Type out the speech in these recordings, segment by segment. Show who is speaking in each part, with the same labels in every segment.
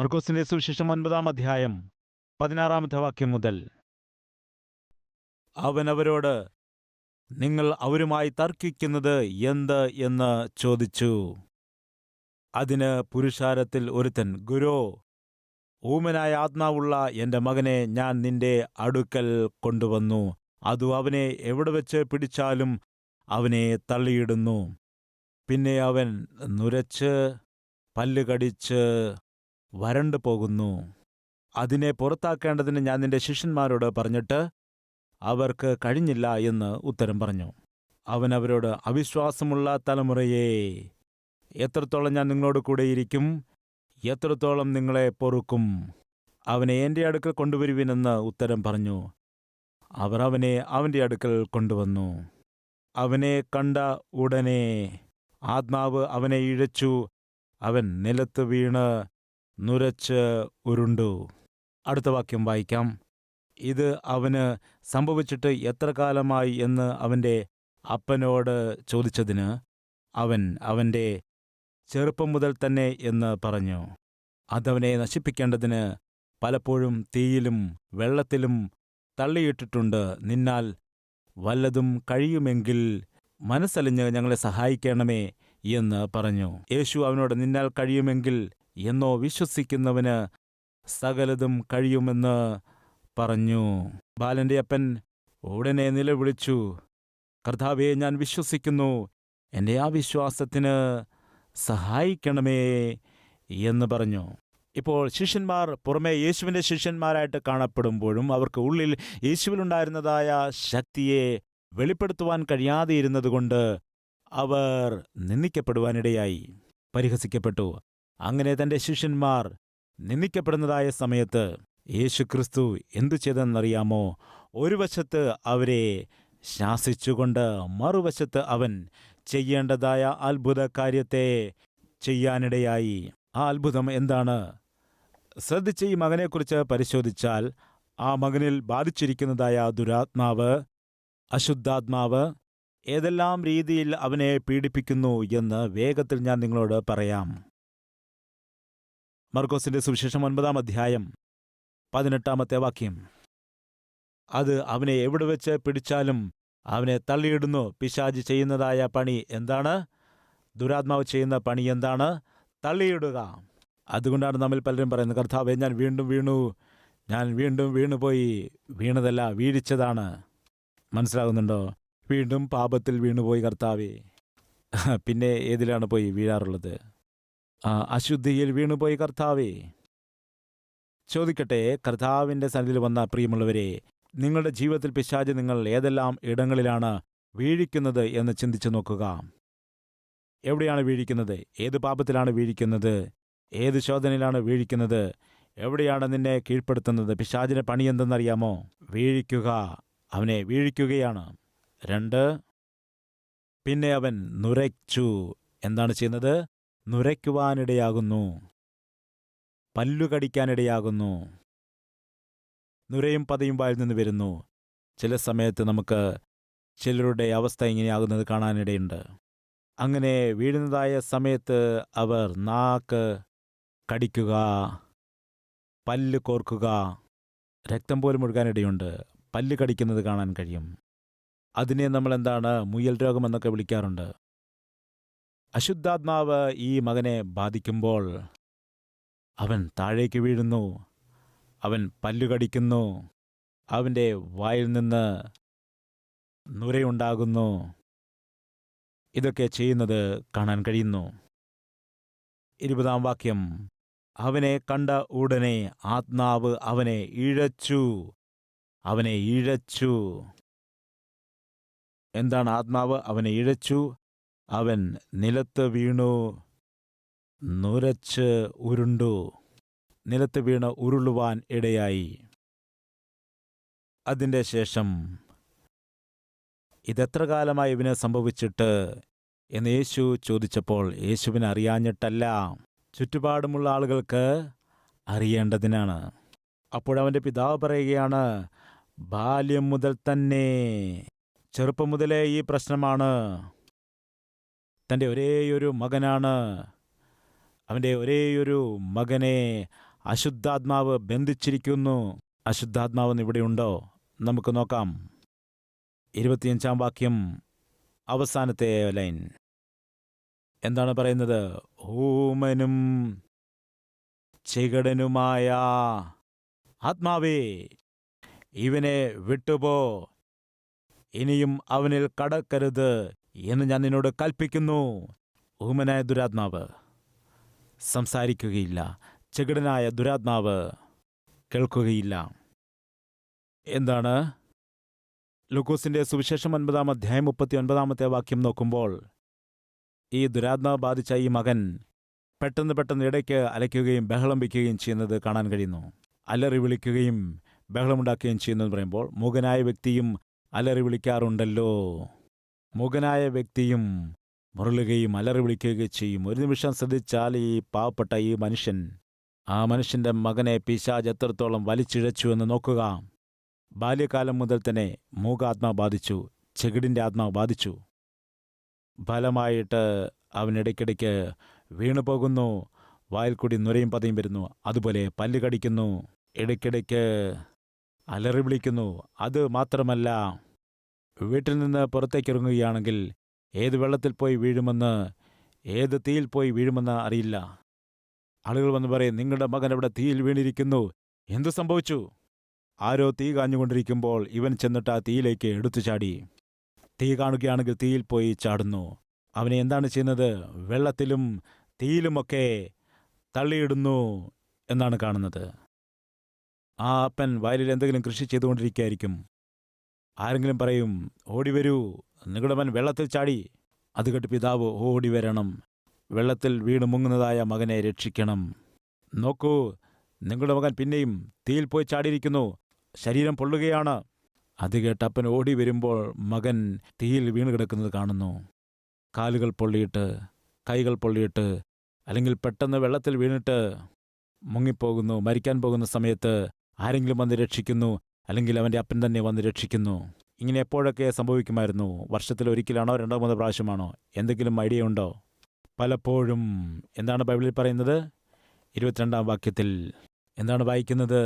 Speaker 1: മർക്കോസിന്റെ സുവിശേഷം 9-ാം അധ്യായം 16-ാമത്തെ വാക്യം മുതൽ. അവൻ അവരോട്, നിങ്ങൾ അവരുമായി തർക്കിക്കുന്നത് എന്ത് എന്ന് ചോദിച്ചു. അതിന് പുരുഷാരത്തിൽ ഒരുത്തൻ, ഗുരോ, ഊമനായ ആത്മാവുള്ള എൻ്റെ മകനെ ഞാൻ നിന്റെ അടുക്കൽ കൊണ്ടുവന്നു. അതു അവനെ എവിടെ വെച്ച് പിടിച്ചാലും അവനെ തള്ളിയിടുന്നു. പിന്നെ അവൻ നുരച്ച് പല്ലുകടിച്ച് വരണ്ടു പോകുന്നു. അതിനെ പുറത്താക്കേണ്ടതിന് ഞാൻ നിന്റെ ശിഷ്യന്മാരോട് പറഞ്ഞിട്ട് അവർക്ക് കഴിഞ്ഞില്ല എന്ന് ഉത്തരം പറഞ്ഞു. അവൻ അവരോട്, അവിശ്വാസമുള്ള തലമുറയേ, എത്രത്തോളം ഞാൻ നിങ്ങളോട് കൂടെയിരിക്കും, എത്രത്തോളം നിങ്ങളെ പൊറുക്കും? അവനെ എൻ്റെ അടുക്കൽ കൊണ്ടുവരുവിനെന്ന് ഉത്തരം പറഞ്ഞു. അവർ അവനെ അവൻ്റെ അടുക്കൽ കൊണ്ടുവന്നു. അവനെ കണ്ട ഉടനെ ആത്മാവ് അവനെ ഇഴച്ചു. അവൻ നിലത്ത് വീണ് നുരച്ച് ഉരുണ്ടു. അടുത്ത വാക്യം വായിക്കാം. ഇത് അവന് സംഭവിച്ചിട്ട് എത്ര കാലമായി എന്ന് അവൻ്റെ അപ്പനോട് ചോദിച്ചതിന് അവൻ അവൻ്റെ ചെറുപ്പം മുതൽ തന്നെ എന്ന് പറഞ്ഞു. അതവനെ നശിപ്പിക്കേണ്ടതിന് പലപ്പോഴും തീയിലും വെള്ളത്തിലും തള്ളിയിട്ടിട്ടുണ്ട്. നിന്നാൽ വല്ലതും കഴിയുമെങ്കിൽ മനസ്സലിഞ്ഞ് ഞങ്ങളെ സഹായിക്കണമേ എന്ന് പറഞ്ഞു. യേശു അവനോട്, നിന്നാൽ കഴിയുമെങ്കിൽ എന്നോ, വിശ്വസിക്കുന്നവന് സകലതും കഴിയുമെന്ന് പറഞ്ഞു. ബാലന്റെ അപ്പൻ ഉടനെ നിലവിളിച്ചു, കർത്താവേ, ഞാൻ വിശ്വസിക്കുന്നു, എൻ്റെ ആ വിശ്വാസത്തിന് സഹായിക്കണമേ എന്ന് പറഞ്ഞു. ഇപ്പോൾ ശിഷ്യന്മാർ പുറമെ യേശുവിൻ്റെ ശിഷ്യന്മാരായിട്ട് കാണപ്പെടുമ്പോഴും അവർക്ക് ഉള്ളിൽ യേശുവിലുണ്ടായിരുന്നതായ ശക്തിയെ വെളിപ്പെടുത്തുവാൻ കഴിയാതെയിരുന്നതുകൊണ്ട് അവർ നിന്ദിക്കപ്പെടുവാനിടയായി, പരിഹസിക്കപ്പെട്ടു. അങ്ങനെ തൻ്റെ ശിഷ്യന്മാർ നിന്ദിക്കപ്പെടുന്നതായ സമയത്ത് യേശുക്രിസ്തു എന്തു ചെയ്തെന്നറിയാമോ? ഒരു വശത്ത് അവരെ ശാസിച്ചുകൊണ്ട് മറുവശത്ത് അവൻ ചെയ്യേണ്ടതായ അത്ഭുത കാര്യത്തെ ചെയ്യാനിടയായി. ആ അത്ഭുതം എന്താണ്? ശ്രദ്ധിച്ച് ഈ മകനെക്കുറിച്ച് പരിശോധിച്ചാൽ, ആ മകനിൽ ബാധിച്ചിരിക്കുന്നതായ ദുരാത്മാവ്, അശുദ്ധാത്മാവ് ഏതെല്ലാം രീതിയിൽ അവനെ പീഡിപ്പിക്കുന്നു എന്ന് വേഗത്തിൽ ഞാൻ നിങ്ങളോട് പറയാം. മർക്കോസിന്റെ സുവിശേഷം 9-ാം അധ്യായം 18-ാമത്തെ വാക്യം. അത് അവനെ എവിടെ വെച്ച് പിടിച്ചാലും അവനെ തള്ളിയിടുന്നു. പിശാച് ചെയ്യുന്നതായ പണി എന്താണ്? ദുരാത്മാവ് ചെയ്യുന്ന പണി എന്താണ്? തള്ളിയിടുക. അതുകൊണ്ടാണ് നമ്മിൽ പലരും പറയുന്നത്, കർത്താവേ, ഞാൻ വീണ്ടും വീണു, ഞാൻ വീണ്ടും വീണുപോയി. വീണതല്ല, വീഴിച്ചതാണ്. മനസ്സിലാകുന്നുണ്ടോ? വീണ്ടും പാപത്തിൽ വീണുപോയി കർത്താവേ. പിന്നെ ഏതിലാണ് പോയി വീഴാറുള്ളത്? അശുദ്ധിയിൽ വീണുപോയി കർത്താവേ. ചോദിക്കട്ടെ, കർത്താവിൻ്റെ സന്നിധിയിൽ വന്ന പ്രിയമുള്ളവരെ, നിങ്ങളുടെ ജീവിതത്തിൽ പിശാച് നിങ്ങൾ ഏതെല്ലാം ഇടങ്ങളിലാണ് വീഴിക്കുന്നത് എന്ന് ചിന്തിച്ചു നോക്കുക. എവിടെയാണ് വീഴിക്കുന്നത്? ഏത് പാപത്തിലാണ് വീഴിക്കുന്നത്? ഏത് ശോധനയിലാണ് വീഴിക്കുന്നത്? എവിടെയാണ് നിന്നെ കീഴ്പ്പെടുത്തുന്നത്? പിശാചിന്റെ പണി എന്തെന്നറിയാമോ? വീഴിക്കുക. അവനെ വീഴിക്കുകയാണ്. 2, പിന്നെ അവൻ നുരച്ചു. എന്താണ് ചെയ്യുന്നത്? നുരയ്ക്കുവാനിടയാകുന്നു, പല്ലുകടിക്കാനിടയാകുന്നു. നുരയും പതയും വായിൽ നിന്ന് വരുന്നു. ചില സമയത്ത് നമുക്ക് ചിലരുടെ അവസ്ഥ ഇങ്ങനെയാകുന്നത് കാണാനിടയുണ്ട്. അങ്ങനെ വീഴുന്നതായ സമയത്ത് അവർ നാക്ക് കടിക്കുക, പല്ല് കോർക്കുക, രക്തം പോലും ഒഴുകാനിടയുണ്ട്. പല്ല് കടിക്കുന്നത് കാണാൻ കഴിയും. അതിനെ നമ്മൾ എന്താണ്, മുയൽ രോഗം എന്നൊക്കെ വിളിക്കാറുണ്ട്. അശുദ്ധാത്മാവ് ഈ മകനെ ബാധിക്കുമ്പോൾ അവൻ താഴേക്ക് വീഴുന്നു, അവൻ പല്ലുകടിക്കുന്നു, അവൻ്റെ വായിൽ നിന്ന് നുരയുണ്ടാകുന്നു. ഇതൊക്കെ ചെയ്യുന്നത് കാണാൻ കഴിയുന്നു. 20-ാം വാക്യം. അവനെ കണ്ട ഉടനെ ആത്മാവ് അവനെ ഇഴച്ചു. അവനെ ഇഴച്ചു. എന്താണ് ആത്മാവ് അവനെ ഇഴച്ചു? അവൻ നിലത്ത് വീണു നുരച്ച് ഉരുണ്ടു. നിലത്ത് വീണ് ഉരുളുവാൻ ഇടയായി. അതിൻ്റെ ശേഷം, ഇതെത്ര കാലമായി ഇവന് സംഭവിച്ചിട്ട് എന്ന് യേശു ചോദിച്ചപ്പോൾ യേശുവിന് അറിയാഞ്ഞിട്ടല്ല, ചുറ്റുപാടുമുള്ള ആളുകൾക്ക് അറിയേണ്ടതിനാണ്. അപ്പോഴവൻ്റെ പിതാവ് പറയുകയാണ്, ബാല്യം മുതൽ തന്നെ, ചെറുപ്പം മുതലേ ഈ പ്രശ്നമാണ്. തൻ്റെ ഒരേയൊരു മകനാണ്. അവൻ്റെ ഒരേയൊരു മകനെ അശുദ്ധാത്മാവ് ബന്ധിച്ചിരിക്കുന്നു. അശുദ്ധാത്മാവെന്ന് ഇവിടെയുണ്ടോ? നമുക്ക് നോക്കാം. 25 വാക്യം, അവസാനത്തെ ലൈൻ എന്താണ് പറയുന്നത്? ഊമനും ചെകിടനുമായ ആത്മാവേ, ഇവനെ വിട്ടുപോ, ഇനിയും അവനിൽ കടക്കരുത് എന്ന് ഞാൻ നിന്നോട് കൽപ്പിക്കുന്നു. ഊമനായ ദുരാത്മാവ് സംസാരിക്കുകയില്ല, ചെകിടനായ ദുരാത്മാവ് കേൾക്കുകയില്ല. എന്താണ്? ലൂക്കോസിന്റെ സുവിശേഷം 9 അധ്യായം 39 വാക്യം നോക്കുമ്പോൾ ഈ ദുരാത്മാവ് ബാധിച്ച ഈ മകൻ പെട്ടെന്ന് ഇടയ്ക്ക് അലയ്ക്കുകയും ബഹളം വയ്ക്കുകയും ചെയ്യുന്നത് കാണാൻ കഴിയുന്നു. അലറി വിളിക്കുകയും ബഹളമുണ്ടാക്കുകയും ചെയ്യുന്നതെന്ന് പറയുമ്പോൾ മൂകനായ വ്യക്തിയും അലറി വിളിക്കാറുണ്ടല്ലോ. മൂകനായ വ്യക്തിയും മുരളുകയും അലറി വിളിക്കുകയും ചെയ്യും. ഒരു നിമിഷം ശ്രദ്ധിച്ചാൽ ഈ പാവപ്പെട്ട ഈ മനുഷ്യൻ, ആ മനുഷ്യന്റെ മകനെ പിശാച് എത്രത്തോളം വലിച്ചിഴച്ചു എന്ന് നോക്കുക. ബാല്യകാലം മുതൽ തന്നെ മൂകാത്മാവ് ബാധിച്ചു, ചെകിടിൻ്റെ ആത്മാവ് ബാധിച്ചു. ഫലമായിട്ട് അവനിടയ്ക്കിടയ്ക്ക് വീണുപോകുന്നു. വായിൽ കൂടി നുരയും പതയും വരുന്നു. അതുപോലെ പല്ല് കടിക്കുന്നു, ഇടയ്ക്കിടയ്ക്ക് അലറി വിളിക്കുന്നു. അത് മാത്രമല്ല, വീട്ടിൽ നിന്ന് പുറത്തേക്കിറങ്ങുകയാണെങ്കിൽ ഏത് വെള്ളത്തിൽ പോയി വീഴുമെന്ന്, ഏത് തീയിൽ പോയി വീഴുമെന്ന് അറിയില്ല. ആളുകൾ വന്ന് പറയും, നിങ്ങളുടെ മകൻ അവിടെ തീയിൽ വീണിരിക്കുന്നു, എന്തു സംഭവിച്ചു? ആരോ തീ കാഞ്ഞുകൊണ്ടിരിക്കുമ്പോൾ ഇവൻ ചെന്നിട്ട് ആ തീയിലേക്ക് എടുത്തു ചാടി. തീ കാണുകയാണെങ്കിൽ തീയിൽ പോയി ചാടുന്നു. അവനെ എന്താണ് ചെയ്യുന്നത്? വെള്ളത്തിലും തീയിലുമൊക്കെ തള്ളിയിടുന്നു എന്നാണ് കാണുന്നത്. ആ അപ്പൻ വയലിൽ എന്തെങ്കിലും കൃഷി ചെയ്തുകൊണ്ടിരിക്കുകയായിരിക്കും. ആരെങ്കിലും പറയും, ഓടി വരൂ, നിങ്ങളുടെ മകൻ വെള്ളത്തിൽ ചാടി. അത് കേട്ട് പിതാവ് ഓടി വരണം, വെള്ളത്തിൽ വീണ് മുങ്ങുന്നതായ മകനെ രക്ഷിക്കണം. നോക്കൂ, നിങ്ങളുടെ മകൻ പിന്നെയും തീയിൽ പോയി ചാടിയിരിക്കുന്നു, ശരീരം പൊള്ളുകയാണ്. അത് കേട്ട് അപ്പൻ ഓടി വരുമ്പോൾ മകൻ തീയിൽ വീണ് കിടക്കുന്നത് കാണുന്നു. കാലുകൾ പൊള്ളിയിട്ട്, കൈകൾ പൊള്ളിയിട്ട്, അല്ലെങ്കിൽ പെട്ടെന്ന് വെള്ളത്തിൽ വീണിട്ട് മുങ്ങിപ്പോകുന്നു. മരിക്കാൻ പോകുന്ന സമയത്ത് ആരെങ്കിലും വന്ന് രക്ഷിക്കുന്നു, അല്ലെങ്കിൽ അവൻ്റെ അപ്പൻ തന്നെ വന്ന് രക്ഷിക്കുന്നു. ഇങ്ങനെ എപ്പോഴൊക്കെ സംഭവിക്കുമായിരുന്നു? വർഷത്തിൽ ഒരിക്കലാണോ, 2-3 പ്രാവശ്യമാണോ? എന്തെങ്കിലും ഐഡിയ ഉണ്ടോ? പലപ്പോഴും. എന്താണ് ബൈബിളിൽ പറയുന്നത്? 22 വാക്യത്തിൽ എന്താണ് വായിക്കുന്നത്?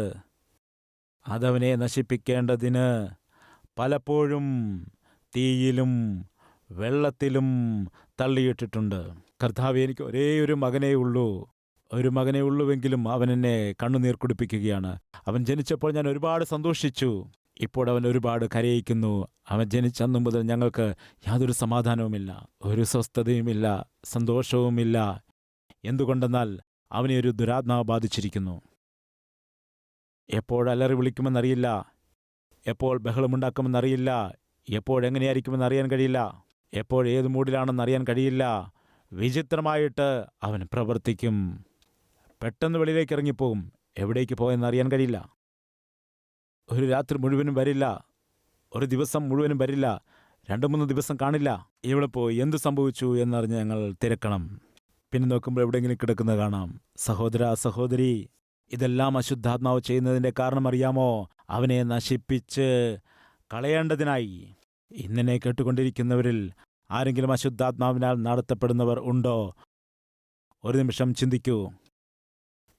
Speaker 1: അതവനെ നശിപ്പിക്കേണ്ടതിന് പലപ്പോഴും തീയിലും വെള്ളത്തിലും തള്ളിയിട്ടിട്ടുണ്ട്. കർത്താവേ, എനിക്ക് ഒരേ ഒരു മകനേ ഉള്ളുവെങ്കിലും അവൻ എന്നെ കണ്ണുനീർ കുടിപ്പിക്കുകയാണ്. അവൻ ജനിച്ചപ്പോൾ ഞാൻ ഒരുപാട് സന്തോഷിച്ചു, ഇപ്പോൾ അവൻ ഒരുപാട് കരയിക്കുന്നു. അവൻ ജനിച്ചന്നു മുതൽ ഞങ്ങൾക്ക് യാതൊരു സമാധാനവുമില്ല, ഒരു സ്വസ്ഥതയുമില്ല, സന്തോഷവുമില്ല. എന്തുകൊണ്ടെന്നാൽ അവനെ ഒരു ദുരാത്മാവ് ബാധിച്ചിരിക്കുന്നു. എപ്പോൾ അലറി വിളിക്കുമെന്നറിയില്ല, എപ്പോൾ ബഹളമുണ്ടാക്കുമെന്നറിയില്ല, എപ്പോഴെങ്ങനെയായിരിക്കുമെന്ന് അറിയാൻ കഴിയില്ല, എപ്പോൾ ഏത് മൂഡിലാണെന്നറിയാൻ കഴിയില്ല. വിചിത്രമായിട്ട് അവൻ പ്രവർത്തിക്കും. പെട്ടെന്ന് വെളിയിലേക്ക് ഇറങ്ങിപ്പോകും, എവിടേക്ക് പോയെന്നറിയാൻ കഴിയില്ല. ഒരു രാത്രി മുഴുവനും വരില്ല, ഒരു ദിവസം മുഴുവനും വരില്ല, 2-3 ദിവസം കാണില്ല. ഇവിടെ പോയി എന്ത് സംഭവിച്ചു എന്നറിഞ്ഞ് ഞങ്ങൾ തിരക്കണം. പിന്നെ നോക്കുമ്പോൾ എവിടെയെങ്കിലും കിടക്കുന്നത് കാണാം. സഹോദര, സഹോദരി, ഇതെല്ലാം അശുദ്ധാത്മാവ് ചെയ്യുന്നതിൻ്റെ കാരണം അറിയാമോ? അവനെ നശിപ്പിച്ച് കളയേണ്ടതിനായി. ഇന്നെ കേട്ടുകൊണ്ടിരിക്കുന്നവരിൽ ആരെങ്കിലും അശുദ്ധാത്മാവിനാൽ നടത്തപ്പെടുന്നവർ ഉണ്ടോ? ഒരു നിമിഷം ചിന്തിക്കൂ.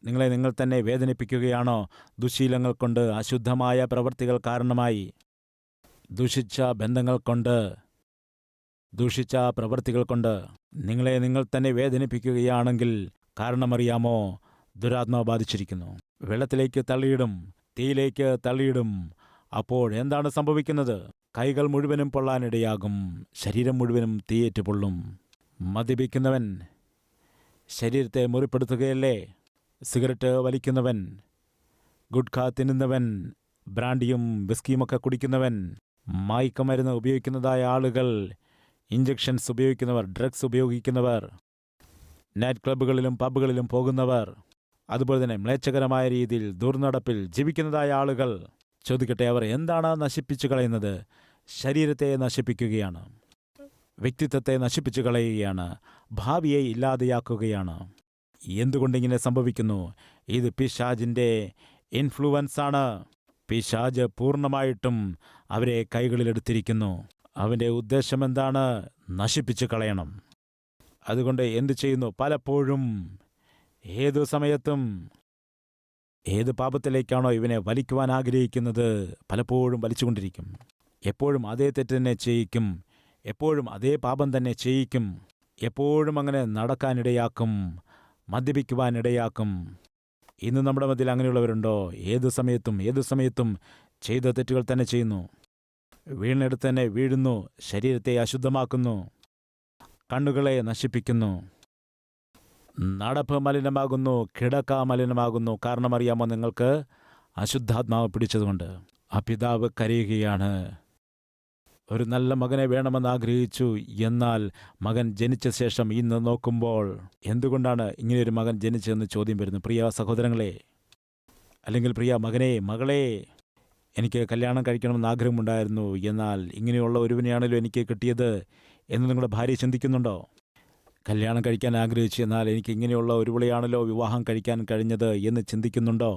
Speaker 1: നിങ്ങളെ നിങ്ങൾ തന്നെ വേദനിപ്പിക്കുകയാണോ? ദുശീലങ്ങൾ കൊണ്ട്, അശുദ്ധമായ പ്രവൃത്തികൾ കാരണമായി, ദുഷിച്ച ബന്ധങ്ങൾ കൊണ്ട്, ദുഷിച്ച പ്രവൃത്തികൾ കൊണ്ട് നിങ്ങളെ നിങ്ങൾ തന്നെ വേദനിപ്പിക്കുകയാണെങ്കിൽ കാരണമറിയാമോ? ദുരാത്മാവ് ബാധിച്ചിരിക്കുന്നു. വെള്ളത്തിലേക്ക് തള്ളിയിടും, തീയിലേക്ക് തള്ളിയിടും. അപ്പോൾ എന്താണ് സംഭവിക്കുന്നത്? കൈകൾ മുഴുവനും പൊള്ളാനിടയാകും, ശരീരം മുഴുവനും തീയേറ്റ് പൊള്ളും. മദ്യപിക്കുന്നവൻ ശരീരത്തെ മുറിപ്പെടുത്തുകയല്ലേ? സിഗരറ്റ് വലിക്കുന്നവൻ, ഗുഡ്ഖ തിന്നുന്നവൻ, ബ്രാൻഡിയും വിസ്കിയുമൊക്കെ കുടിക്കുന്നവൻ, മയക്കുമരുന്ന് ഉപയോഗിക്കുന്നതായ ആളുകൾ, ഇഞ്ചക്ഷൻസ് ഉപയോഗിക്കുന്നവർ, ഡ്രഗ്സ് ഉപയോഗിക്കുന്നവർ, നൈറ്റ് ക്ലബ്ബുകളിലും പബ്ബുകളിലും പോകുന്നവർ, അതുപോലെ തന്നെ മ്ലേച്ഛകരമായ രീതിയിൽ ദുർനടപ്പിൽ ജീവിക്കുന്നതായ ആളുകൾ. ചോദിക്കട്ടെ, അവർ എന്താണ് നശിപ്പിച്ചു കളയുന്നത്? ശരീരത്തെ നശിപ്പിക്കുകയാണ്, വ്യക്തിത്വത്തെ നശിപ്പിച്ചു കളയുകയാണ്, ഭാവിയെ ഇല്ലാതെയാക്കുകയാണ്. എന്തുകൊണ്ടിങ്ങനെ സംഭവിക്കുന്നു? ഇത് പിശാചിൻ്റെ ഇൻഫ്ലുവൻസാണ്. പിശാച് പൂർണ്ണമായിട്ടും അവരെ കൈകളിലെടുത്തിരിക്കുന്നു. അവൻ്റെ ഉദ്ദേശം എന്താണ്? നശിപ്പിച്ചു കളയണം. അതുകൊണ്ട് എന്തു ചെയ്യുന്നു? പലപ്പോഴും, ഏതു സമയത്തും ഏത് പാപത്തിലേക്കാണോ ഇവനെ വലിക്കുവാൻ ആഗ്രഹിക്കുന്നത് പലപ്പോഴും വലിച്ചുകൊണ്ടിരിക്കും. എപ്പോഴും അതേ തെറ്റ് തന്നെ ചെയ്യിക്കും, എപ്പോഴും അതേ പാപം തന്നെ ചെയ്യിക്കും, എപ്പോഴും അങ്ങനെ നടക്കാനിടയാക്കും, മദ്യപിക്കുവാനിടയാക്കും. ഇന്ന് നമ്മുടെ മധ്യയിൽ അങ്ങനെയുള്ളവരുണ്ടോ? ഏതു സമയത്തും ചെയ്ത തെറ്റുകൾ തന്നെ ചെയ്യുന്നു. വീണെടുത്ത് തന്നെ വീഴുന്നു, ശരീരത്തെ അശുദ്ധമാക്കുന്നു, കണ്ണുകളെ നശിപ്പിക്കുന്നു, നടപ്പ് മലിനമാകുന്നു, കിടക്ക മലിനമാകുന്നു. കാരണം അറിയാമോ നിങ്ങൾക്ക്? അശുദ്ധാത്മാവ് പിടിച്ചതുകൊണ്ട്. ആ പിതാവ് കരയുകയാണ്. ഒരു നല്ല മകനെ വേണമെന്ന് ആഗ്രഹിച്ചു. എന്നാൽ മകൻ ജനിച്ച ശേഷം ഇന്ന് നോക്കുമ്പോൾ എന്തുകൊണ്ടാണ് ഇങ്ങനെയൊരു മകൻ ജനിച്ചതെന്ന് ചോദ്യം വരുന്നു. പ്രിയ സഹോദരങ്ങളെ, അല്ലെങ്കിൽ പ്രിയ മകനെ, മകളെ, എനിക്ക് കല്യാണം കഴിക്കണമെന്ന് ആഗ്രഹമുണ്ടായിരുന്നു, എന്നാൽ ഇങ്ങനെയുള്ള ഒരുവനെയാണല്ലോ എനിക്ക് കിട്ടിയത് എന്ന് നിങ്ങളുടെ ഭാര്യ ചിന്തിക്കുന്നുണ്ടോ? കല്യാണം കഴിക്കാൻ ആഗ്രഹിച്ചു, എന്നാൽ എനിക്ക് ഇങ്ങനെയുള്ള ഒരുവളെയാണല്ലോ വിവാഹം കഴിക്കാൻ കഴിഞ്ഞത് എന്ന് ചിന്തിക്കുന്നുണ്ടോ?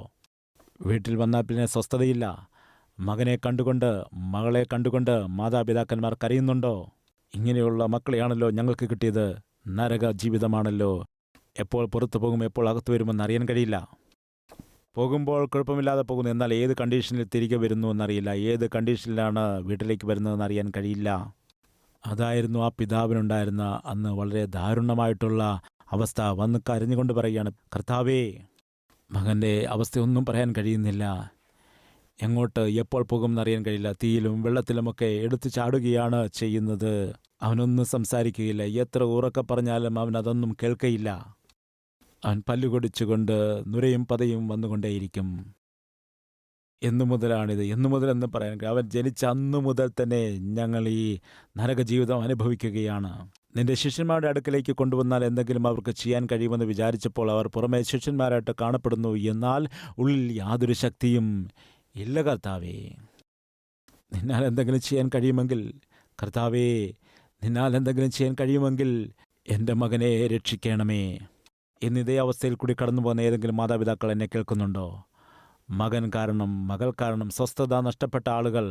Speaker 1: വീട്ടിൽ വന്നാൽ പിന്നെ സ്വസ്ഥതയില്ല. മകനെ കണ്ടുകൊണ്ട്, മകളെ കണ്ടുകൊണ്ട് മാതാപിതാക്കന്മാർ കരയുന്നുണ്ടോ? ഇങ്ങനെയുള്ള മക്കളെയാണല്ലോ ഞങ്ങൾക്ക് കിട്ടിയത്, നരക ജീവിതമാണല്ലോ. എപ്പോൾ പുറത്തു പോകും, എപ്പോൾ അകത്തു വരുമെന്ന് അറിയാൻ കഴിയില്ല. പോകുമ്പോൾ കുഴപ്പമില്ലാതെ പോകുന്നു, എന്നാൽ ഏത് കണ്ടീഷനിൽ തിരികെ വരുന്നു എന്നറിയില്ല, ഏത് കണ്ടീഷനിലാണ് വീട്ടിലേക്ക് വരുന്നതെന്ന് അറിയാൻ കഴിയില്ല. അതായിരുന്നു ആ പിതാവിനുണ്ടായിരുന്ന അന്ന് വളരെ ദാരുണമായിട്ടുള്ള അവസ്ഥ. വന്ന് കരഞ്ഞുകൊണ്ട് പറയുകയാണ്, കർത്താവേ, മകൻ്റെ അവസ്ഥയൊന്നും പറയാൻ കഴിയുന്നില്ല, എങ്ങോട്ട് എപ്പോൾ പോകും എന്നറിയാൻ കഴിയില്ല, തീയിലും വെള്ളത്തിലുമൊക്കെ എടുത്തു ചാടുകയാണ് ചെയ്യുന്നത്. അവനൊന്നും സംസാരിക്കുകയില്ല, എത്ര ഉറക്കെ പറഞ്ഞാലും അവൻ അതൊന്നും കേൾക്കയില്ല. അവൻ പല്ലുകൊടിച്ചുകൊണ്ട് നുരയും പതയും വന്നുകൊണ്ടേയിരിക്കും. എന്നു മുതലാണിത്? എന്നു മുതലെന്ന് പറയാൻ, അവൻ ജനിച്ച അന്നു മുതൽ തന്നെ ഞങ്ങൾ ഈ നരകജീവിതം അനുഭവിക്കുകയാണ്. നിന്റെ ശിഷ്യന്മാരുടെ അടുക്കലേക്ക് കൊണ്ടുവന്നാൽ എന്തെങ്കിലും അവർക്ക് ചെയ്യാൻ കഴിയുമെന്ന് വിചാരിച്ചപ്പോൾ അവർ പുറമെ ശിഷ്യന്മാരായിട്ട് കാണപ്പെടുന്നു, എന്നാൽ ഉള്ളിൽ യാതൊരു ശക്തിയും ഇല്ല. കർത്താവേ, നിന്നാൽ എന്തെങ്കിലും ചെയ്യാൻ കഴിയുമെങ്കിൽ, കർത്താവേ, നിന്നാൽ എന്തെങ്കിലും ചെയ്യാൻ കഴിയുമെങ്കിൽ എൻ്റെ മകനെ രക്ഷിക്കണമേ. ഇന്നിതേ അവസ്ഥയിൽ കൂടി കടന്നു പോകുന്ന ഏതെങ്കിലും മാതാപിതാക്കൾ എന്നെ കേൾക്കുന്നുണ്ടോ? മകൻ കാരണം, മകൾ കാരണം സ്വസ്ഥത നഷ്ടപ്പെട്ട ആളുകൾ,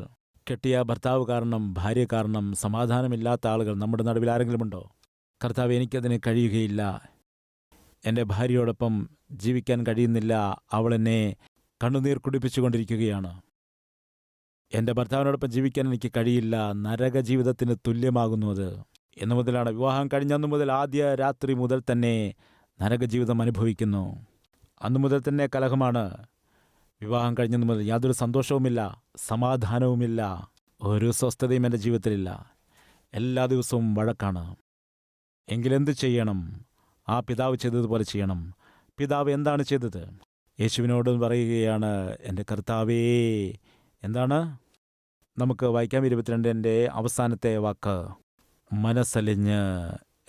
Speaker 1: കെട്ടിയ ഭർത്താവ് കാരണം, ഭാര്യ കാരണം സമാധാനമില്ലാത്ത ആളുകൾ നമ്മുടെ നടുവിൽ ആരെങ്കിലുമുണ്ടോ? കർത്താവ്, എനിക്കതിന് കഴിയുകയില്ല, എൻ്റെ ഭാര്യയോടൊപ്പം ജീവിക്കാൻ കഴിയുന്നില്ല, അവളെന്നെ കണ്ണുനീർ കുടിപ്പിച്ചുകൊണ്ടിരിക്കുകയാണ്, എൻ്റെ ഭർത്താവിനോടൊപ്പം ജീവിക്കാൻ എനിക്ക് കഴിയില്ല, നരക ജീവിതത്തിന് തുല്യമാകുന്നു അത്. എന്നു മുതലാണ്? വിവാഹം കഴിഞ്ഞന്നു മുതൽ ആദ്യ രാത്രി മുതൽ തന്നെ നരകജീവിതം അനുഭവിക്കുന്നു. അന്നു മുതൽ തന്നെ കലഹമാണ്. വിവാഹം കഴിഞ്ഞതു മുതൽ യാതൊരു സന്തോഷവുമില്ല, സമാധാനവുമില്ല, ഒരു സ്വസ്ഥതയും എൻ്റെ ജീവിതത്തിലില്ല. എല്ലാ ദിവസവും വഴക്കാണ്. എങ്കിലെന്ത് ചെയ്യണം? ആ പിതാവ് ചെയ്തതുപോലെ ചെയ്യണം. പിതാവ് എന്താണ് ചെയ്തത്? യേശുവിനോട് പറയുകയാണ്, എൻ്റെ കർത്താവേ, എന്താണ്? നമുക്ക് വായിക്കാം 22 അവസാനത്തെ വാക്ക്. മനസ്സലിഞ്ഞ്.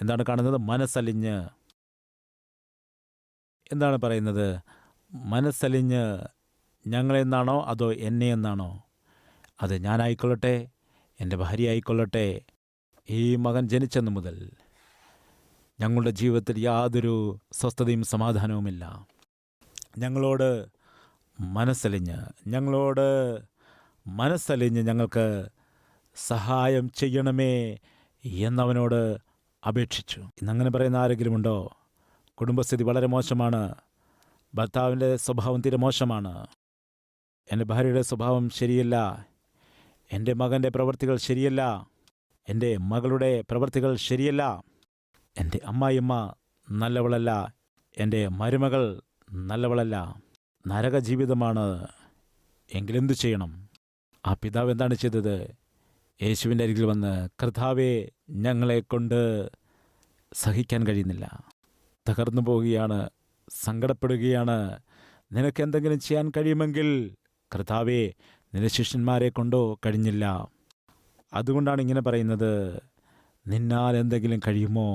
Speaker 1: എന്താണ് കാണുന്നത്? മനസ്സലിഞ്ഞ്. എന്താണ് പറയുന്നത്? മനസ്സലിഞ്ഞ്. ഞങ്ങളെന്നാണോ അതോ എന്നെ എന്നാണോ? അത് ഞാനായിക്കൊള്ളട്ടെ, എൻ്റെ ഭാര്യ ആയിക്കൊള്ളട്ടെ, ഈ മകൻ ജനിച്ചെന്നു മുതൽ ഞങ്ങളുടെ ജീവിതത്തിൽ യാതൊരു സ്വസ്ഥതയും സമാധാനവുമില്ല. ഞങ്ങളോട് മനസ്സലിഞ്ഞ് ഞങ്ങൾക്ക് സഹായം ചെയ്യണമേ എന്നവനോട് അപേക്ഷിച്ചു. ഇന്നങ്ങനെ പറയുന്ന ആരെങ്കിലുമുണ്ടോ? കുടുംബസ്ഥിതി വളരെ മോശമാണ്, ഭർത്താവിൻ്റെ സ്വഭാവം തീരെ മോശമാണ്, എൻ്റെ ഭാര്യയുടെ സ്വഭാവം ശരിയല്ല, എൻ്റെ മകൻ്റെ പ്രവൃത്തികൾ ശരിയല്ല, എൻ്റെ മകളുടെ പ്രവൃത്തികൾ ശരിയല്ല, എൻ്റെ അമ്മായിയമ്മ നല്ലവളല്ല, എൻ്റെ മരുമകൾ നല്ലവളല്ല, നരകജീവിതമാണ്. എങ്കിലെന്തു ചെയ്യണം? ആ പിതാവ് എന്താണ് ചെയ്തത്? യേശുവിൻ്റെ അരികിൽ വന്ന്, കർത്താവേ, ഞങ്ങളെക്കൊണ്ട് സഹിക്കാൻ കഴിയുന്നില്ല, തകർന്നു പോവുകയാണ്, സങ്കടപ്പെടുകയാണ്, നിനക്ക് എന്തെങ്കിലും ചെയ്യാൻ കഴിയുമെങ്കിൽ കർത്താവേ, നിന്റെ ശിഷ്യന്മാരെ കൊണ്ടോ കഴിഞ്ഞില്ല, അതുകൊണ്ടാണ് ഇങ്ങനെ പറയുന്നത്, നിന്നാൽ എന്തെങ്കിലും കഴിയുമോ?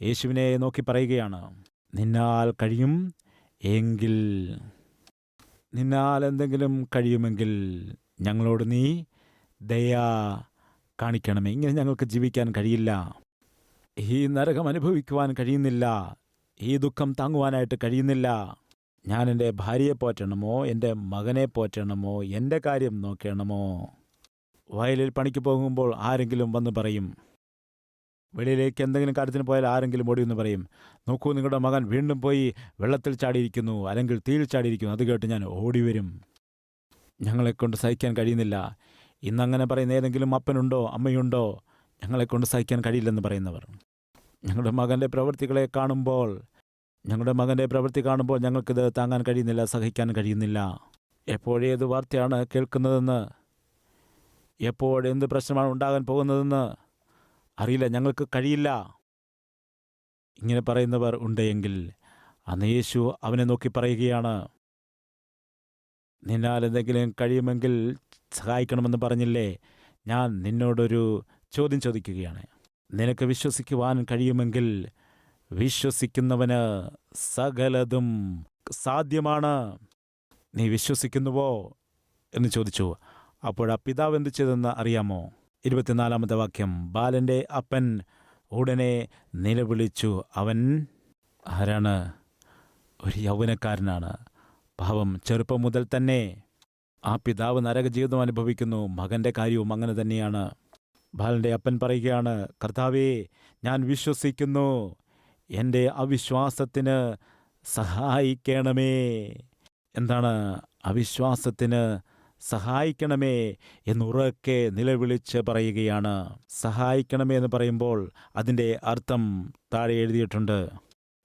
Speaker 1: യേശുവിനെ നോക്കി പറയുകയാണ്, നിന്നാൽ കഴിയും എങ്കിൽ, നിന്നാൽ എന്തെങ്കിലും കഴിയുമെങ്കിൽ ഞങ്ങളോട് നീ ദയ കാണിക്കണമേ. ഇങ്ങനെ ഞങ്ങൾക്ക് ജീവിക്കാൻ കഴിയില്ല, ഈ നരകം അനുഭവിക്കുവാൻ കഴിയുന്നില്ല, ഈ ദുഃഖം താങ്ങുവാനായിട്ട് കഴിയുന്നില്ല. ഞാൻ എൻ്റെ ഭാര്യയെ പോറ്റണമോ, എൻ്റെ മകനെ പോറ്റണമോ, എൻ്റെ കാര്യം നോക്കണമോ? വയലിൽ പണിക്ക് പോകുമ്പോൾ ആരെങ്കിലും വന്ന് പറയും, വെളിയിലേക്ക് എന്തെങ്കിലും കാര്യത്തിന് പോയാൽ ആരെങ്കിലും ഓടി എന്ന് പറയും, നോക്കൂ നിങ്ങളുടെ മകൻ വീണ്ടും പോയി വെള്ളത്തിൽ ചാടിയിരിക്കുന്നു, അല്ലെങ്കിൽ തീയിൽ ചാടിയിരിക്കുന്നു. അത് കേട്ട് ഞാൻ ഓടി വരും. ഞങ്ങളെക്കൊണ്ട് സഹിക്കാൻ കഴിയുന്നില്ല. ഇന്നങ്ങനെ പറയുന്ന ഏതെങ്കിലും അപ്പനുണ്ടോ അമ്മയുണ്ടോ? ഞങ്ങളെക്കൊണ്ട് സഹിക്കാൻ കഴിയില്ലെന്ന് പറയുന്നവർ. ഞങ്ങളുടെ മകൻ്റെ പ്രവൃത്തികളെ കാണുമ്പോൾ ഞങ്ങൾക്കിത് താങ്ങാൻ കഴിയുന്നില്ല, സഹിക്കാൻ കഴിയുന്നില്ല. എപ്പോഴേത് വാർത്തയാണ് കേൾക്കുന്നതെന്ന്, എപ്പോഴെന്ത് പ്രശ്നമാണ് ഉണ്ടാകാൻ പോകുന്നതെന്ന് അറിയില്ല, ഞങ്ങൾക്ക് കഴിയില്ല. ഇങ്ങനെ പറയുന്നവർ ഉണ്ടെങ്കിൽ അന്ന് യേശു അവനെ നോക്കി പറയുകയാണ്, നിന്നാൽ എന്തെങ്കിലും കഴിയുമെങ്കിൽ സഹായിക്കണമെന്ന് പറഞ്ഞില്ലേ? ഞാൻ നിന്നോടൊരു ചോദ്യം ചോദിക്കുകയാണ്. നിനക്ക് വിശ്വസിക്കുവാൻ കഴിയുമെങ്കിൽ വിശ്വസിക്കുന്നവന് സകലതും സാധ്യമാണ്. നീ വിശ്വസിക്കുന്നുവോ എന്ന് ചോദിച്ചു. അപ്പോൾ ആ പിതാവ് എന്തു ചെയ്തെന്ന് അറിയാമോ? 24-ാമത്തെ വാക്യം. ബാലൻ്റെ അപ്പൻ ഉടനെ നിലവിളിച്ചു. അവൻ ആരാണ്? ഒരു യൗവനക്കാരനാണ്. പാവം, ചെറുപ്പം മുതൽ തന്നെ ആ പിതാവ് നരകജീവിതം അനുഭവിക്കുന്നു. മകൻ്റെ കാര്യവും അങ്ങനെ തന്നെയാണ്. ബാലൻ്റെ അപ്പൻ പറയുകയാണ്, കർത്താവേ, ഞാൻ വിശ്വസിക്കുന്നു, എൻ്റെ അവിശ്വാസത്തിന് സഹായിക്കണമേ. എന്താണ് അവിശ്വാസത്തിന് സഹായിക്കണമേ എന്നുറക്കെ നിലവിളിച്ച് പറയുകയാണ്. സഹായിക്കണമേ എന്ന് പറയുമ്പോൾ അതിൻ്റെ അർത്ഥം താഴെ എഴുതിയിട്ടുണ്ട്.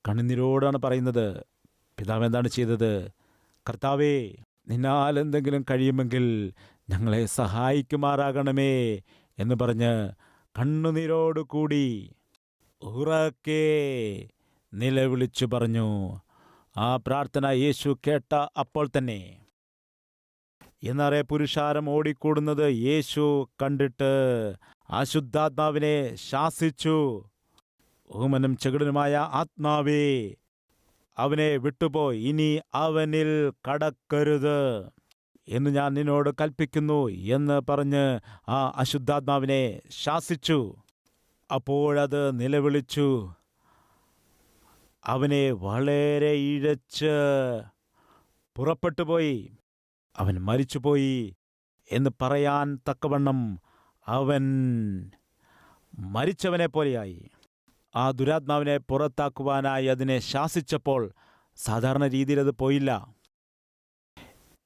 Speaker 1: കണ്ണുനീരോടാണ് പറയുന്നത്. പിതാവ് എന്താണ് ചെയ്തത്? കർത്താവേ, നിന്നാൽ എന്തെങ്കിലും കഴിയുമെങ്കിൽ ഞങ്ങളെ സഹായിക്കുമാറാകണമേ എന്ന് പറഞ്ഞ് കണ്ണുനീരോടുകൂടി ഉറക്കെ നിലവിളിച്ചു പറഞ്ഞു. ആ പ്രാർത്ഥന യേശു കേട്ട അപ്പോൾ തന്നെ എന്നറെ പുരുഷാരം ഓടിക്കൂടുന്നത് യേശു കണ്ടിട്ട് അശുദ്ധാത്മാവിനെ ശാസിച്ചു. ഊമനും ചെകിടനുമായ ആത്മാവേ, അവനെ വിട്ടുപോയി, ഇനി അവനിൽ കടക്കരുത് എന്ന് ഞാൻ നിന്നോട് കൽപ്പിക്കുന്നു എന്ന് പറഞ്ഞ് ആ അശുദ്ധാത്മാവിനെ ശാസിച്ചു. അപ്പോഴത് നിലവിളിച്ചു. അവനെ വളരെ ഇഴച്ച് പുറപ്പെട്ടുപോയി. അവൻ മരിച്ചുപോയി എന്ന് പറയാൻ തക്കവണ്ണം അവൻ മരിച്ചവനെ പോലെയായി. ആ ദുരാത്മാവിനെ പുറത്താക്കുവാനായി അതിനെ ശാസിച്ചപ്പോൾ സാധാരണ രീതിയിൽ അത് പോയില്ല.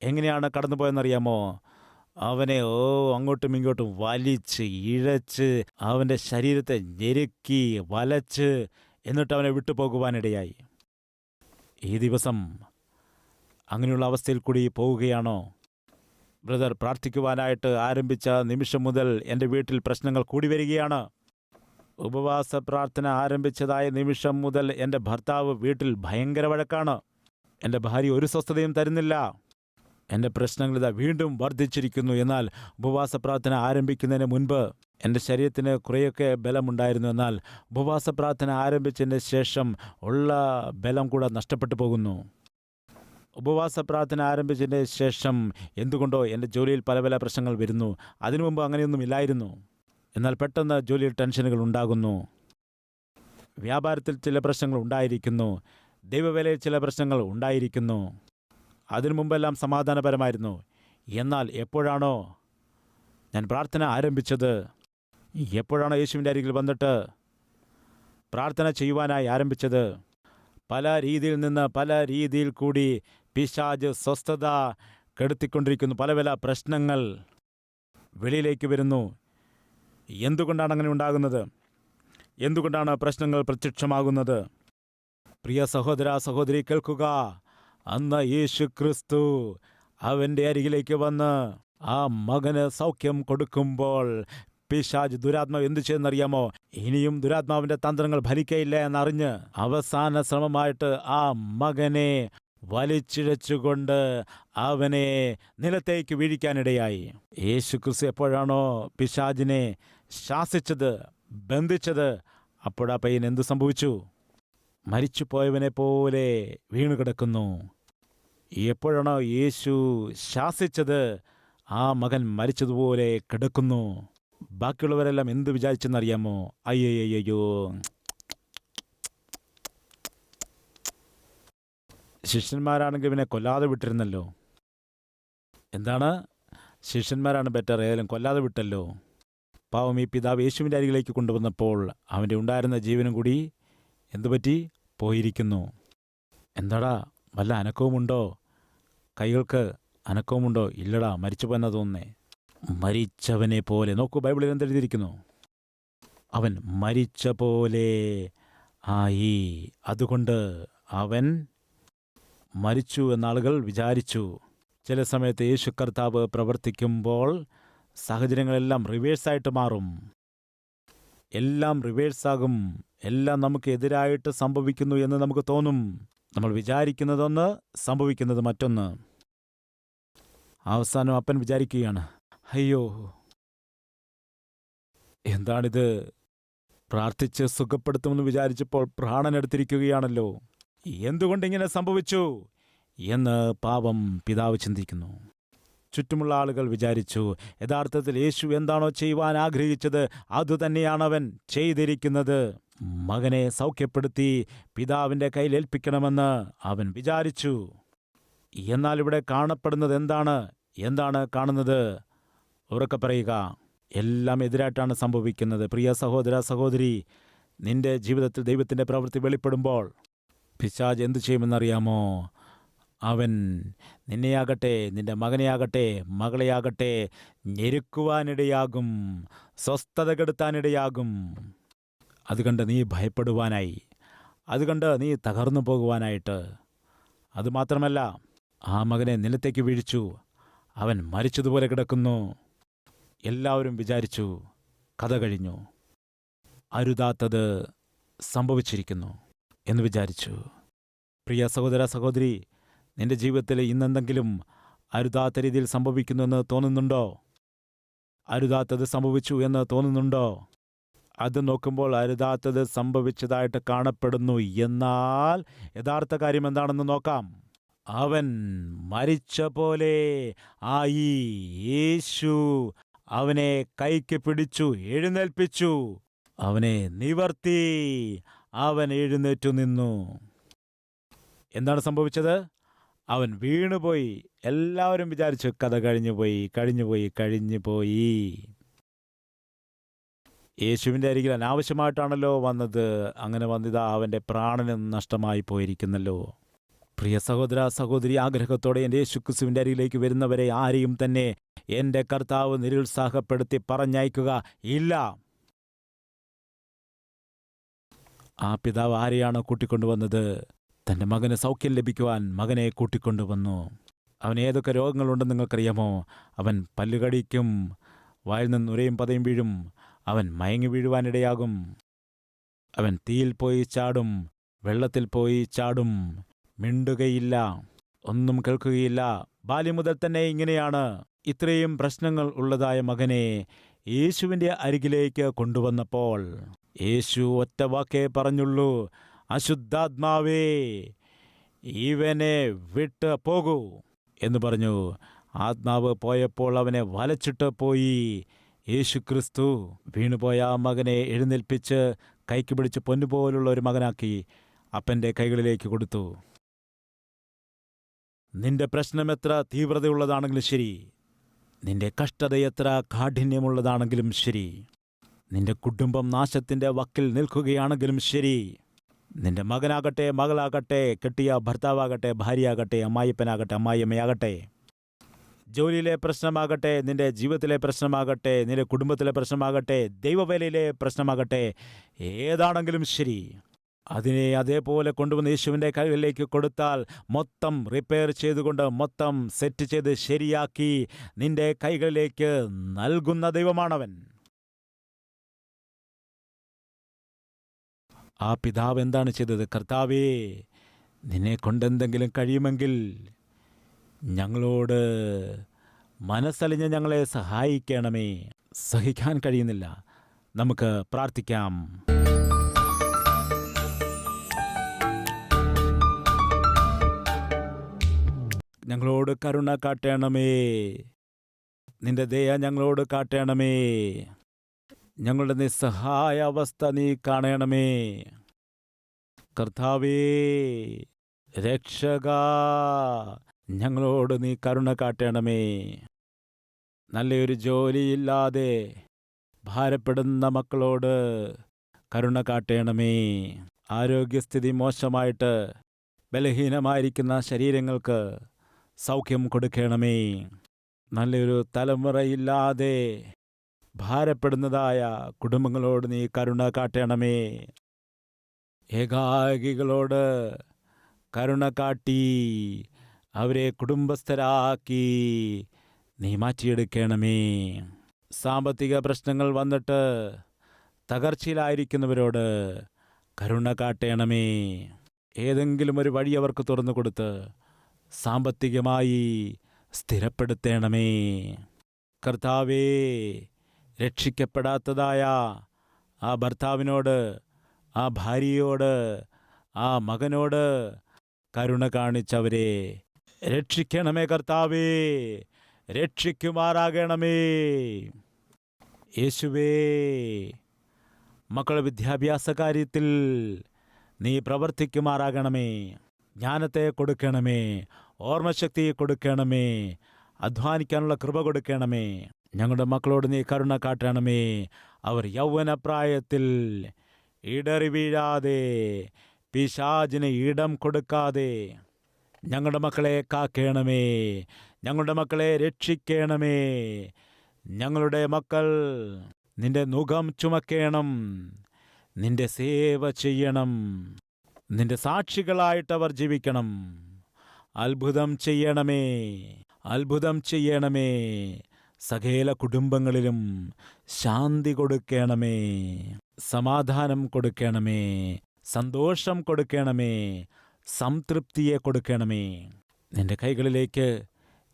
Speaker 1: എങ്ങനെയാണ് കടന്നുപോയെന്നറിയാമോ? അവനെ അങ്ങോട്ടും ഇങ്ങോട്ടും വലിച്ച് ഇഴച്ച് അവൻ്റെ ശരീരത്തെ ഞെരുക്കി വലച്ച് എന്നിട്ട് അവനെ വിട്ടുപോകുവാനിടയായി. ഈ ദിവസം അങ്ങനെയുള്ള അവസ്ഥയിൽ കൂടി പോവുകയാണോ? ബ്രദർ, പ്രാർത്ഥിക്കുവാനായിട്ട് ആരംഭിച്ച നിമിഷം മുതൽ എൻ്റെ വീട്ടിൽ പ്രശ്നങ്ങൾ കൂടി വരികയാണ്. ഉപവാസ പ്രാർത്ഥന ആരംഭിച്ചതായ നിമിഷം മുതൽ എൻ്റെ ഭർത്താവ് വീട്ടിൽ ഭയങ്കര വഴക്കാണ്. എൻ്റെ ഭാര്യ ഒരു സ്വസ്ഥതയും തരുന്നില്ല. എൻ്റെ പ്രശ്നങ്ങളിതാ വീണ്ടും വർദ്ധിച്ചിരിക്കുന്നു. എന്നാൽ ഉപവാസ പ്രാർത്ഥന ആരംഭിക്കുന്നതിന് മുൻപ് എൻ്റെ ശരീരത്തിന് കുറേയൊക്കെ ബലമുണ്ടായിരുന്നു. എന്നാൽ ഉപവാസ പ്രാർത്ഥന ആരംഭിച്ചതിന് ശേഷം ഉള്ള ബലം കൂടെ നഷ്ടപ്പെട്ടു പോകുന്നു. ഉപവാസ പ്രാർത്ഥന ആരംഭിച്ചതിന് ശേഷം എന്തുകൊണ്ടോ എൻ്റെ ജോലിയിൽ പല പല പ്രശ്നങ്ങൾ വരുന്നു. അതിനു മുമ്പ് അങ്ങനെയൊന്നും ഇല്ലായിരുന്നു. എന്നാൽ പെട്ടെന്ന് ജോലിയിൽ ടെൻഷനുകൾ ഉണ്ടാകുന്നു. വ്യാപാരത്തിൽ ചില പ്രശ്നങ്ങൾ ഉണ്ടായിരിക്കുന്നു. ദൈവവേലയിൽ ചില പ്രശ്നങ്ങൾ ഉണ്ടായിരിക്കുന്നു. അതിനു മുമ്പെല്ലാം സമാധാനപരമായിരുന്നു. എന്നാൽ എപ്പോഴാണോ ഞാൻ പ്രാർത്ഥന ആരംഭിച്ചത്, എപ്പോഴാണോ യേശുവിൻ്റെ അരികിൽ വന്നിട്ട് പ്രാർത്ഥന ചെയ്യുവാനായി ആരംഭിച്ചത്, പല രീതിയിൽ നിന്ന് പല രീതിയിൽ കൂടി പിശാച് സ്വസ്ഥത കെടുത്തിക്കൊണ്ടിരിക്കുന്നു. പല പല പ്രശ്നങ്ങൾ വെളിയിലേക്ക് വരുന്നു. എന്തുകൊണ്ടാണ് അങ്ങനെ ഉണ്ടാകുന്നത്? എന്തുകൊണ്ടാണ് പ്രശ്നങ്ങൾ പ്രത്യക്ഷമാകുന്നത്? പ്രിയ സഹോദര സഹോദരി, കേൾക്കുക. അന്ന് യേശു ക്രിസ്തു അവൻ്റെ അരികിലേക്ക് വന്ന് ആ മകന് സൗഖ്യം കൊടുക്കുമ്പോൾ പിശാച് ദുരാത്മാവ് എന്തു ചെയ്യുന്നറിയാമോ? ഇനിയും ദുരാത്മാവിൻ്റെ തന്ത്രങ്ങൾ ഫലിക്കയില്ല എന്നറിഞ്ഞ് അവസാന ശ്രമമായിട്ട് ആ മകനെ വലിച്ചിഴച്ചുകൊണ്ട് അവനെ നിലത്തേക്ക് വീഴിക്കാനിടയായി. യേശു ക്രിസ്തു എപ്പോഴാണോ പിശാചിനെ ശാസിച്ചത്, ബന്ധിച്ചത്, അപ്പോഴാ പയ്യൻ എന്തു സംഭവിച്ചു? മരിച്ചുപോയവനെ പോലെ വീണുകിടക്കുന്നു. എപ്പോഴാണോ യേശു ശാസിച്ചത്, ആ മകൻ മരിച്ചതുപോലെ കിടക്കുന്നു. ബാക്കിയുള്ളവരെല്ലാം എന്ത് വിചാരിച്ചെന്നറിയാമോ? അയ്യോ, ശിഷ്യന്മാരാണെങ്കിൽ ഇവനെ കൊല്ലാതെ വിട്ടിരുന്നല്ലോ. എന്താണ്? ശിഷ്യന്മാരാണ് ബെറ്റർ, ഏതായാലും കൊല്ലാതെ വിട്ടല്ലോ. പാവം ഈ പിതാവ് യേശുവിൻ്റെ അരികിലേക്ക് കൊണ്ടുവന്നപ്പോൾ അവൻ്റെ ഉണ്ടായിരുന്ന ജീവനും കൂടി എന്തുപറ്റി? പോയിരിക്കുന്നു. എന്താടാ, വല്ല അനക്കവുമുണ്ടോ? കൈകൾക്ക് അനക്കവുമുണ്ടോ? ഇല്ലടാ, മരിച്ചുപോയെന്നാ തോന്നുന്നേ. മരിച്ചവനെ പോലെ. നോക്കൂ, ബൈബിളിൽ എന്തെഴുതിയിരിക്കുന്നു? അവൻ മരിച്ച പോലെ ആയി. അതുകൊണ്ട് അവൻ മരിച്ചു എന്നാളുകൾ വിചാരിച്ചു. ചില സമയത്ത് യേശു കർത്താവ് പ്രവർത്തിക്കുമ്പോൾ സാഹചര്യങ്ങളെല്ലാം റിവേഴ്സായിട്ട് മാറും. എല്ലാം റിവേഴ്സാകും. എല്ലാം നമുക്ക് എതിരായിട്ട് സംഭവിക്കുന്നു എന്ന് നമുക്ക് തോന്നും. നമ്മൾ വിചാരിക്കുന്നതൊന്ന്, സംഭവിക്കുന്നത് മറ്റൊന്ന്. അവസാനം അപ്പൻ വിചാരിക്കുകയാണ്, അയ്യോ, എന്താണിത്? പ്രാർത്ഥിച്ച് സുഖപ്പെടുത്തുമെന്ന് വിചാരിച്ചപ്പോൾ പ്രാണനെടുത്തിരിക്കുകയാണല്ലോ. എന്തുകൊണ്ടിങ്ങനെ സംഭവിച്ചു എന്ന് പാവം പിതാവ് ചിന്തിക്കുന്നു. ചുറ്റുമുള്ള ആളുകൾ വിചാരിച്ചു, യഥാർത്ഥത്തിൽ യേശു എന്താണോ ചെയ്യുവാൻ ആഗ്രഹിച്ചത് അതുതന്നെയാണവൻ ചെയ്തിരിക്കുന്നത്. മകനെ സൗഖ്യപ്പെടുത്തി പിതാവിൻ്റെ കയ്യിൽ ഏൽപ്പിക്കണമെന്ന് അവൻ വിചാരിച്ചു. എന്നാൽ ഇവിടെ കാണപ്പെടുന്നത് എന്താണ് കാണുന്നത്? ഉറക്കെ പറയുക. എല്ലാം എതിരായിട്ടാണ് സംഭവിക്കുന്നത്. പ്രിയ സഹോദര, സഹോദരി, നിന്റെ ജീവിതത്തിൽ ദൈവത്തിൻ്റെ പ്രവൃത്തി വെളിപ്പെടുമ്പോൾ പിശാച് എന്തു ചെയ്യുമെന്നറിയാമോ? അവൻ നിന്നെയാകട്ടെ, നിന്റെ മകനെയാകട്ടെ, മകളെയാകട്ടെ ഞെരുക്കുവാനിടയാകും, സ്വസ്ഥത കെടുത്താനിടയാകും. അതുകണ്ട് നീ ഭയപ്പെടുവാനായി, അതുകണ്ട് നീ തകർന്നു പോകുവാനായിട്ട്. അതുമാത്രമല്ല, ആ മകനെ നിലത്തേക്ക് വീഴിച്ചു, അവൻ മരിച്ചതുപോലെ കിടക്കുന്നു. എല്ലാവരും വിചാരിച്ചു, കഥ കഴിഞ്ഞു, അരുതാത്തത് സംഭവിച്ചിരിക്കുന്നു എന്ന് വിചാരിച്ചു. പ്രിയ സഹോദര, സഹോദരി, നിന്റെ ജീവിതത്തിൽ ഇന്നെന്തെങ്കിലും അരുതാത്ത രീതിയിൽ സംഭവിക്കുന്നു എന്ന് തോന്നുന്നുണ്ടോ? അരുതാത്തത് സംഭവിച്ചു എന്ന് തോന്നുന്നുണ്ടോ? അത് നോക്കുമ്പോൾ അരുതാത്തത് സംഭവിച്ചതായിട്ട് കാണപ്പെടുന്നു. എന്നാൽ യഥാർത്ഥ കാര്യം എന്താണെന്ന് നോക്കാം. അവൻ മരിച്ച പോലെ ആയി. യേശു അവനെ കൈക്ക് പിടിച്ചു, എഴുന്നേൽപ്പിച്ചു, അവനെ നിവർത്തി, അവൻ എഴുന്നേറ്റു നിന്നു. എന്താണ് സംഭവിച്ചത്? അവൻ വീണുപോയി. എല്ലാവരും വിചാരിച്ചു, കഥ കഴിഞ്ഞുപോയി. യേശുവിൻ്റെ അരികിൽ അനാവശ്യമായിട്ടാണല്ലോ വന്നത്. അങ്ങനെ വന്നിതാ അവൻ്റെ പ്രാണന് നഷ്ടമായി പോയിരിക്കുന്നല്ലോ. പ്രിയ സഹോദര, സഹോദരി, ആഗ്രഹത്തോടെ എൻ്റെ യേശുക്രിസ്തുവിൻ്റെ അരികിലേക്ക് വരുന്നവരെ ആരെയും തന്നെ എൻ്റെ കർത്താവ് നിരുത്സാഹപ്പെടുത്തി പറഞ്ഞയക്കുക ഇല്ല. ആ പിതാവ് ആരെയാണ് കൂട്ടിക്കൊണ്ടുവന്നത്? തൻ്റെ മകന് സൗഖ്യം ലഭിക്കുവാൻ മകനെ കൂട്ടിക്കൊണ്ടുവന്നു. അവന് ഏതൊക്കെ രോഗങ്ങളുണ്ടെന്ന് നിങ്ങൾക്കറിയാമോ? അവൻ പല്ലുകടിക്കും, വായിൽ നിന്ന് നുരയും പതയും വീഴും, അവൻ മയങ്ങി വീഴുവാനിടയാകും, അവൻ തീയിൽ പോയി ചാടും, വെള്ളത്തിൽ പോയി ചാടും, മിണ്ടുകയില്ല, ഒന്നും കേൾക്കുകയില്ല. ബാല്യം മുതൽ തന്നെ ഇങ്ങനെയാണ്. ഇത്രയും പ്രശ്നങ്ങൾ ഉള്ളതായ മകനെ യേശുവിൻ്റെ അരികിലേക്ക് കൊണ്ടുവന്നപ്പോൾ യേശു ഒറ്റ വാക്കേ പറഞ്ഞുള്ളൂ, അശുദ്ധാത്മാവേ ഇവനെ വിട്ട് പോകൂ എന്ന് പറഞ്ഞു. ആത്മാവ് പോയപ്പോൾ അവനെ വലച്ചിട്ട് പോയി. യേശുക്രിസ്തു വീണുപോയ ആ മകനെ എഴുന്നേൽപ്പിച്ച് കൈക്ക് പിടിച്ച് പൊന്നുപോലുള്ള ഒരു മകനാക്കി അപ്പൻ്റെ കൈകളിലേക്ക് കൊടുത്തു. നിന്റെ പ്രശ്നം എത്ര തീവ്രതയുള്ളതാണെങ്കിലും ശരി, നിന്റെ കഷ്ടത എത്ര കാഠിന്യമുള്ളതാണെങ്കിലും ശരി, നിന്റെ കുടുംബം നാശത്തിൻ്റെ വക്കിൽ നിൽക്കുകയാണെങ്കിലും ശരി, നിന്റെ മകനാകട്ടെ, മകളാകട്ടെ, കെട്ടിയ ഭർത്താവാകട്ടെ, ഭാര്യയാകട്ടെ, അമ്മായിപ്പനാകട്ടെ, അമ്മായിയമ്മയാകട്ടെ, ജോലിയിലെ പ്രശ്നമാകട്ടെ, നിന്റെ ജീവിതത്തിലെ പ്രശ്നമാകട്ടെ, നിന്റെ കുടുംബത്തിലെ പ്രശ്നമാകട്ടെ, ദൈവവേലയിലെ പ്രശ്നമാകട്ടെ, ഏതാണെങ്കിലും ശരി, അതിനെ അതേപോലെ കൊണ്ടുവന്ന് യേശുവിൻ്റെ കൈകളിലേക്ക് കൊടുത്താൽ മൊത്തം റിപ്പയർ ചെയ്തുകൊണ്ട്, മൊത്തം സെറ്റ് ചെയ്ത് ശരിയാക്കി നിന്റെ കൈകളിലേക്ക് നൽകുന്ന ദൈവമാണവൻ. ആ പിതാവ് എന്താണ് ചെയ്തത്? കർത്താവേ, നിന്നെ കൊണ്ടെന്തെങ്കിലും കഴിയുമെങ്കിൽ ഞങ്ങളോട് മനസ്സലിഞ്ഞ് ഞങ്ങളെ സഹായിക്കണമേ. സഹിക്കാൻ കഴിയുന്നില്ല. നമുക്ക് പ്രാർത്ഥിക്കാം. ഞങ്ങളോട് കരുണ കാട്ടണമേ, നിന്റെ ദയ ഞങ്ങളോട് കാട്ടണമേ. ഞങ്ങളുടെ നിസ്സഹായ അവസ്ഥ നീ കാണണമേ. കർത്താവേ, രക്ഷക, ഞങ്ങളോട് നീ കരുണ കാട്ടണമേ. നല്ലൊരു ജോലിയില്ലാതെ ഭാരപ്പെടുന്ന മക്കളോട് കരുണ കാട്ടണമേ. ആരോഗ്യസ്ഥിതി മോശമായിട്ട് ബലഹീനമായിരിക്കുന്ന ശരീരങ്ങൾക്ക് സൗഖ്യം കൊടുക്കണമേ. നല്ലൊരു തലമുറയില്ലാതെ ഭാരപ്പെടുന്നതായ കുടുംബങ്ങളോട് നീ കരുണ കാട്ടണമേ. ഏകാകികളോട് കരുണ കാട്ടി അവരെ കുടുംബസ്ഥരാക്കി നീ മാറ്റിയെടുക്കണമേ. സാമ്പത്തിക പ്രശ്നങ്ങൾ വന്നിട്ട് തകർച്ചയിലായിരിക്കുന്നവരോട് കരുണ കാട്ടണമേ. ഏതെങ്കിലും ഒരു വഴി അവർക്ക് തുറന്നു കൊടുത്ത് സാമ്പത്തികമായി സ്ഥിരപ്പെടുത്തണമേ. കർത്താവേ, രക്ഷിക്കപ്പെടാത്തതായ ആ ഭർത്താവിനോട്, ആ ഭാര്യയോട്, ആ മകനോട് കരുണ കാണിച്ചവരെ രക്ഷിക്കണമേ. കർത്താവേ, രക്ഷിക്കുമാറാകണമേ. യേശുവേ, മക്കളുടെ വിദ്യാഭ്യാസ കാര്യത്തിൽ നീ പ്രവർത്തിക്കുമാറാകണമേ. ജ്ഞാനത്തെ കൊടുക്കണമേ, ഓർമ്മശക്തി കൊടുക്കണമേ, അധ്വാനിക്കാനുള്ള കൃപ കൊടുക്കണമേ. ഞങ്ങളുടെ മക്കളോട് നീ കരുണ കാട്ടണമേ. അവർ യൗവനപ്രായത്തിൽ ഇടറി വീഴാതെ, പിശാചിന് ഇടം കൊടുക്കാതെ ഞങ്ങളുടെ മക്കളെ കാക്കണമേ. ഞങ്ങളുടെ മക്കളെ രക്ഷിക്കണമേ. ഞങ്ങളുടെ മക്കൾ നിന്റെ നുകം ചുമക്കണം, നിന്റെ സേവ ചെയ്യണം, നിന്റെ സാക്ഷികളായിട്ടവർ ജീവിക്കണം. അത്ഭുതം ചെയ്യണമേ, അത്ഭുതം ചെയ്യണമേ. സകല കുടുംബങ്ങളിലും ശാന്തി കൊടുക്കണമേ, സമാധാനം കൊടുക്കണമേ, സന്തോഷം കൊടുക്കണമേ, സംതൃപ്തിയെ കൊടുക്കണമേ. നിന്റെ കൈകളിലേക്ക്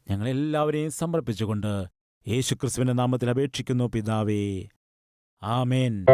Speaker 1: ഞങ്ങളെല്ലാവരെയും സമർപ്പിച്ചുകൊണ്ട് യേശുക്രിസ്തുവിന്റെ നാമത്തിൽ അപേക്ഷിക്കുന്നു പിതാവേ. ആമേൻ.